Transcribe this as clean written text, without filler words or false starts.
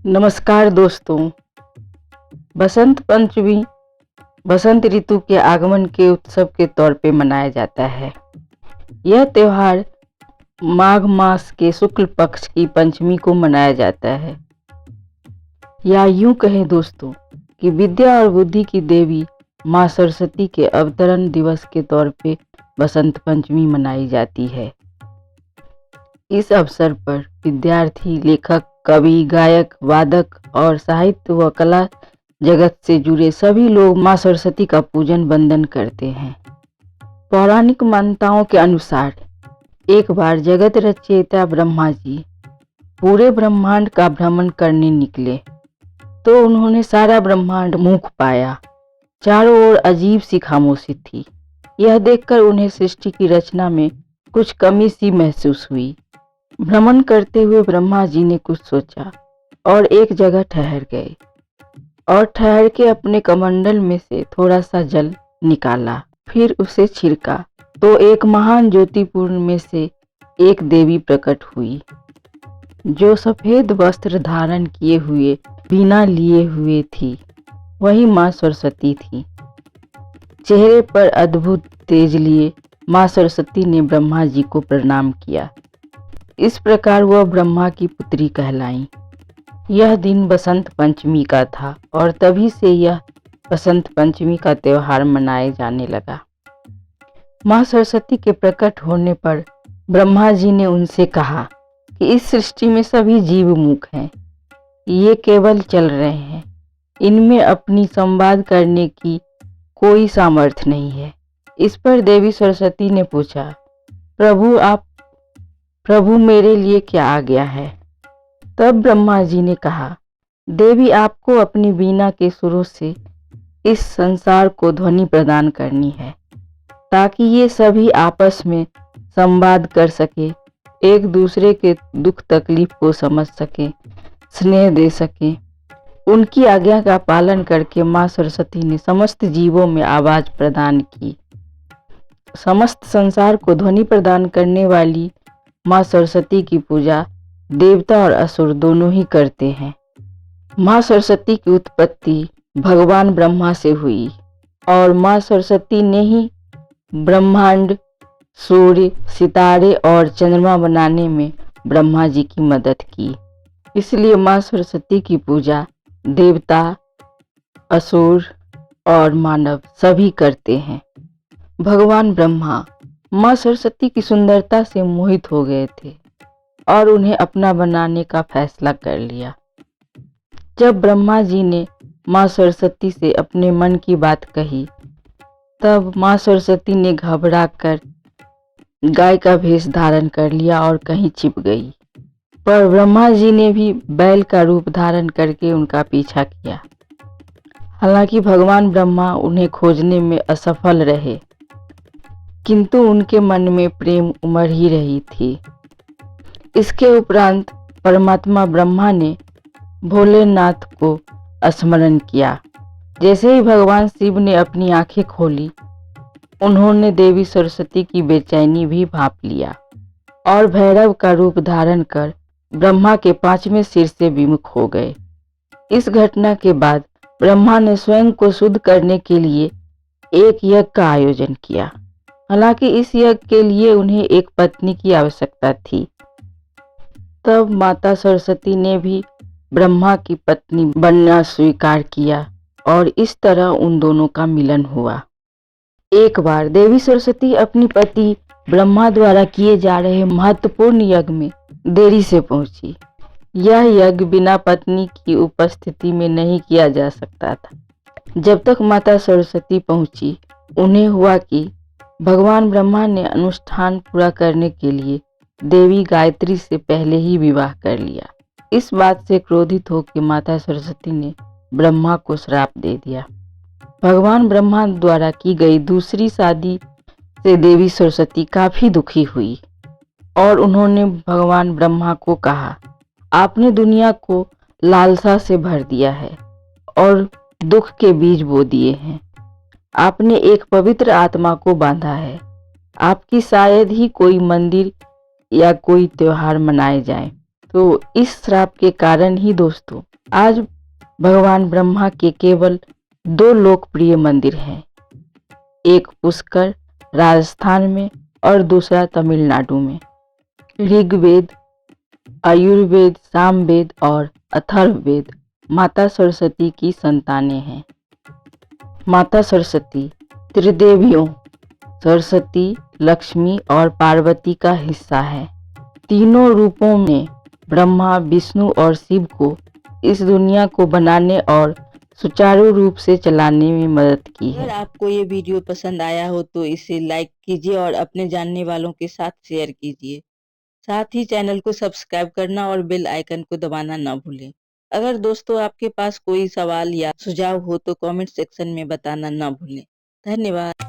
नमस्कार दोस्तों। बसंत पंचमी बसंत ऋतु के आगमन के उत्सव के तौर पे मनाया जाता है। यह त्योहार माघ मास के शुक्ल पक्ष की पंचमी को मनाया जाता है। या यूं कहें दोस्तों कि विद्या और बुद्धि की देवी माँ सरस्वती के अवतरण दिवस के तौर पे बसंत पंचमी मनाई जाती है। इस अवसर पर विद्यार्थी, लेखक, कवि, गायक, वादक और साहित्य व कला जगत से जुड़े सभी लोग माँ सरस्वती का पूजन वंदन करते हैं। पौराणिक मान्यताओं के अनुसार एक बार जगत रचयिता ब्रह्मा जी पूरे ब्रह्मांड का भ्रमण करने निकले तो उन्होंने सारा ब्रह्मांड मूक पाया। चारों ओर अजीब सी खामोशी थी। यह देखकर उन्हें सृष्टि की रचना में कुछ कमी सी महसूस हुई। भ्रमण करते हुए ब्रह्मा जी ने कुछ सोचा और एक जगह ठहर गए और ठहर के अपने कमंडल में से थोड़ा सा जल निकाला, फिर उसे छिड़का तो एक महान ज्योतिपुर में से एक देवी प्रकट हुई जो सफेद वस्त्र धारण किए हुए वीणा लिए हुए थी। वही माँ सरस्वती थी। चेहरे पर अद्भुत तेज लिए माँ सरस्वती ने ब्रह्मा जी को प्रणाम किया। इस प्रकार वह ब्रह्मा की पुत्री कहलाईं। यह दिन बसंत पंचमी का था और तभी से यह बसंत पंचमी का त्योहार मनाए जाने लगा। माँ सरस्वती के प्रकट होने पर ब्रह्मा जी ने उनसे कहा कि इस सृष्टि में सभी जीव मूक हैं। ये केवल चल रहे हैं। इनमें अपनी संवाद करने की कोई सामर्थ्य नहीं है। इस पर देवी सरस्वती ने पूछा, प्रभु मेरे लिए क्या आ गया है? तब ब्रह्मा जी ने कहा, देवी आपको अपनी वीणा के सुरों से इस संसार को ध्वनि प्रदान करनी है ताकि ये सभी आपस में संवाद कर सके, एक दूसरे के दुख तकलीफ को समझ सके, स्नेह दे सके। उनकी आज्ञा का पालन करके माँ सरस्वती ने समस्त जीवों में आवाज प्रदान की। समस्त संसार को ध्वनि प्रदान करने वाली माँ सरस्वती की पूजा देवता और असुर दोनों ही करते हैं। माँ सरस्वती की उत्पत्ति भगवान ब्रह्मा से हुई और माँ सरस्वती ने ही ब्रह्मांड, सूर्य, सितारे और चंद्रमा बनाने में ब्रह्मा जी की मदद की। इसलिए माँ सरस्वती की पूजा देवता, असुर और मानव सभी करते हैं। भगवान ब्रह्मा माँ सरस्वती की सुंदरता से मोहित हो गए थे और उन्हें अपना बनाने का फैसला कर लिया। जब ब्रह्मा जी ने माँ सरस्वती से अपने मन की बात कही तब माँ सरस्वती ने घबरा कर गाय का भेष धारण कर लिया और कहीं छिप गई। पर ब्रह्मा जी ने भी बैल का रूप धारण करके उनका पीछा किया। हालांकि भगवान ब्रह्मा उन्हें खोजने में असफल रहे, किंतु उनके मन में प्रेम उमड़ ही रही थी। इसके उपरांत परमात्मा ब्रह्मा ने भोलेनाथ को स्मरण किया। जैसे ही भगवान शिव ने अपनी आंखें खोली, उन्होंने देवी सरस्वती की बेचैनी भी भांप लिया और भैरव का रूप धारण कर ब्रह्मा के 5वें सिर से विमुख हो गए। इस घटना के बाद ब्रह्मा ने स्वयं को शुद्ध करने के लिए एक यज्ञ का आयोजन किया। हालांकि इस यज्ञ के लिए उन्हें एक पत्नी की आवश्यकता थी। तब माता सरस्वती ने भी ब्रह्मा की पत्नी बनना स्वीकार किया और इस तरह उन दोनों का मिलन हुआ। एक बार देवी सरस्वती अपनी पति ब्रह्मा द्वारा किए जा रहे महत्वपूर्ण यज्ञ में देरी से पहुंची। यह यज्ञ बिना पत्नी की उपस्थिति में नहीं किया जा सकता था। जब तक माता सरस्वती पहुंची, उन्हें हुआ कि भगवान ब्रह्मा ने अनुष्ठान पूरा करने के लिए देवी गायत्री से पहले ही विवाह कर लिया। इस बात से क्रोधित होकर माता सरस्वती ने ब्रह्मा को श्राप दे दिया। भगवान ब्रह्मा द्वारा की गई दूसरी शादी से देवी सरस्वती काफी दुखी हुई और उन्होंने भगवान ब्रह्मा को कहा, आपने दुनिया को लालसा से भर दिया है और दुख के बीज बो दिए हैं। आपने एक पवित्र आत्मा को बांधा है। आपकी शायद ही कोई मंदिर या कोई त्योहार मनाए जाए। तो इस श्राप के कारण ही दोस्तों आज भगवान ब्रह्मा के केवल दो लोकप्रिय मंदिर हैं, एक पुष्कर राजस्थान में और दूसरा तमिलनाडु में। ऋग्वेद, आयुर्वेद, सामवेद और अथर्ववेद माता सरस्वती की संतानें हैं। माता सरस्वती त्रिदेवियों सरस्वती, लक्ष्मी और पार्वती का हिस्सा है। तीनों रूपों में ब्रह्मा, विष्णु और शिव को इस दुनिया को बनाने और सुचारू रूप से चलाने में मदद की है। अगर आपको ये वीडियो पसंद आया हो तो इसे लाइक कीजिए और अपने जानने वालों के साथ शेयर कीजिए। साथ ही चैनल को सब्सक्राइब करना और बेल आइकन को दबाना ना भूलें। अगर दोस्तों आपके पास कोई सवाल या सुझाव हो तो कमेंट सेक्शन में बताना ना भूलें। धन्यवाद।